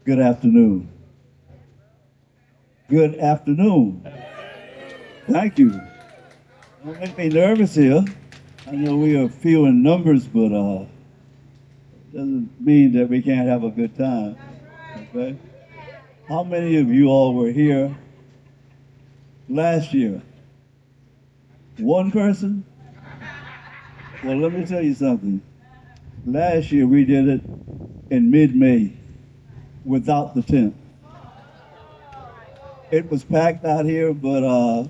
Good afternoon. Good afternoon. Thank you. Don't make me nervous here. I know we are few in numbers, but doesn't mean that we can't have a good time. Okay? How many of you all were here last year? One person? Well, let me tell you something. Last year we did it in mid-May without the tent. It was packed out here, but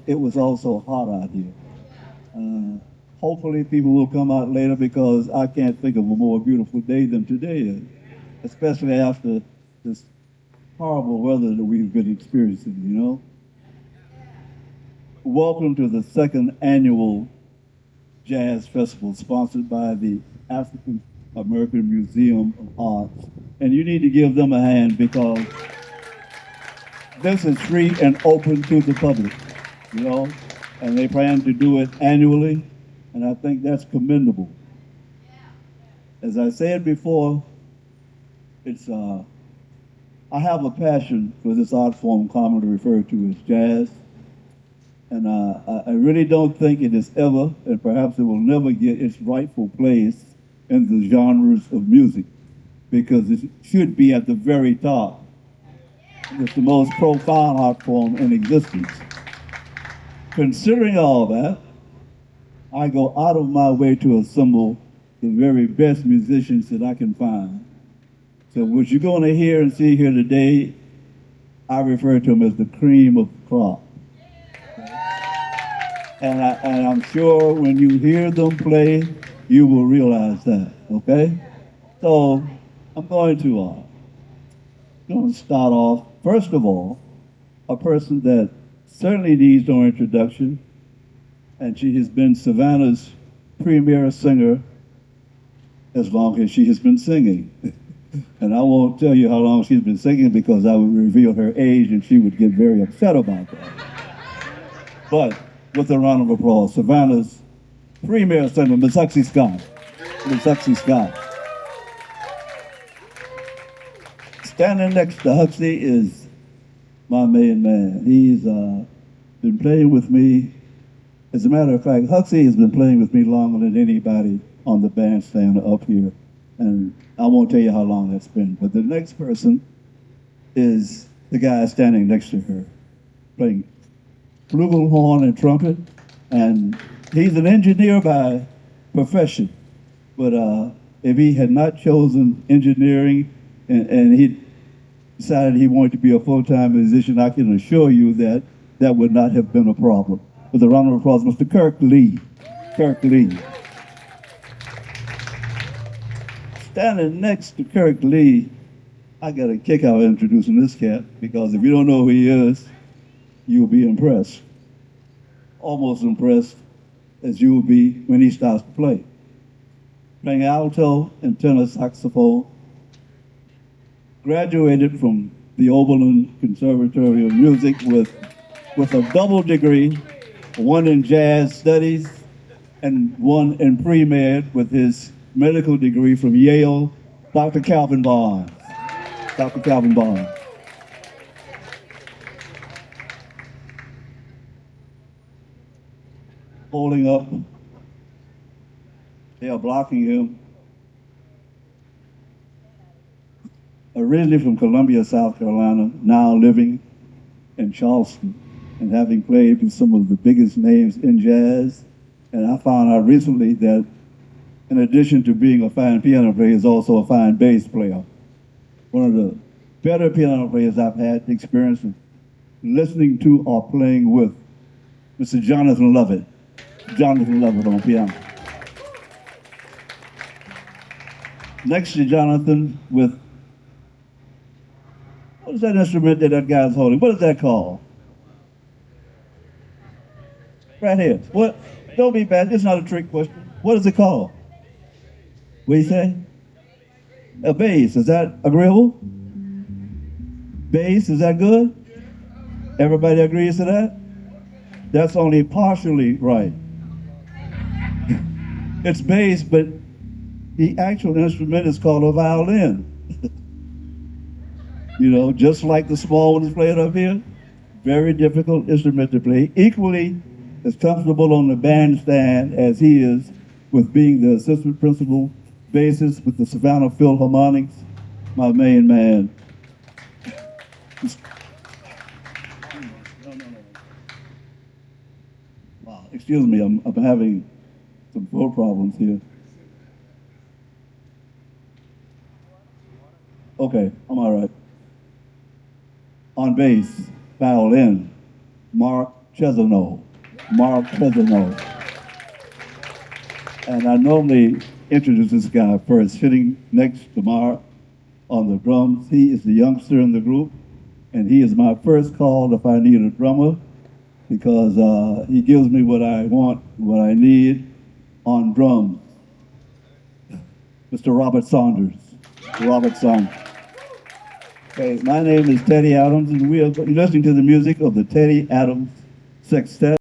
it was also hot out here. Hopefully people will come out later because I can't think of a more beautiful day than today is, especially after this horrible weather that we've been experiencing, you know? Welcome to the second annual Jazz Festival sponsored by the African American Museum of Arts. And you need to give them a hand because this is free and open to the public, you know? And they plan to do it annually, and I think that's commendable. As I said before, it's I have a passion for this art form commonly referred to as jazz, and I really don't think it is ever, and perhaps it will never get its rightful place in the genres of music, because it should be at the very top. It's the most profound art form in existence. Considering all that, I go out of my way to assemble the very best musicians that I can find. So what you're going to hear and see here today, I refer to them as the cream of the crop. And I'm sure when you hear them play, you will realize that, okay? So I'm going to start off, first of all, a person that certainly needs no introduction, and she has been Savannah's premier singer as long as she has been singing. And I won't tell you how long she's been singing because I would reveal her age and she would get very upset about that. But with a round of applause, Savannah's premier singer, Miss Huxley Scott. Miss Huxley Scott. Standing next to Huxley is my main man. He's been playing with me. As a matter of fact, Huxley has been playing with me longer than anybody on the bandstand up here. And I won't tell you how long that's been. But the next person is the guy standing next to her, playing flugelhorn and trumpet. And he's an engineer by profession. But if he had not chosen engineering and he decided he wanted to be a full-time musician, I can assure you that that would not have been a problem. With a round of applause, Mr. Kirk Lee. Kirk Lee. Standing next to Kirk Lee, I got a kick out of introducing this cat because if you don't know who he is, you'll be impressed. Almost impressed as you will be when he starts to play. Playing alto and tenor saxophone, graduated from the Oberlin Conservatory of Music with a double degree, one in jazz studies and one in pre-med with his medical degree from Yale, Dr. Calvin Barnes. Dr. Calvin Barnes. Holding up, they are blocking him. Originally from Columbia, South Carolina, now living in Charleston and having played with some of the biggest names in jazz. And I found out recently that in addition to being a fine piano player, he's also a fine bass player. One of the better piano players I've had the experience of listening to or playing with, Mr. Jonathan Lovett. Jonathan Lovett on piano. Next to Jonathan with, what is that instrument that guy's holding? What is that called? Right here. What? Don't be bad. It's not a trick question. What is it called? What do you say? A bass. Is that agreeable? Bass. Is that good? Everybody agrees to that? That's only partially right. It's bass, but the actual instrument is called a violin. You know, just like the small one is playing up here. Very difficult instrument to play. Equally as comfortable on the bandstand as he is with being the assistant principal bassist with the Savannah Philharmonics, my main man. No, no, no. Wow, excuse me, I'm having some phone problems here. Okay, I'm all right. On bass, violin, Mark Chesano. Mark Chesano. And I normally introduce this guy first, sitting next to Mark on the drums. He is the youngster in the group, and he is my first call if I need a drummer because he gives me what I want, what I need on drums. Mr. Robert Saunders. Robert Saunders. Okay, my name is Teddy Adams, and we are listening to the music of the Teddy Adams Sextet.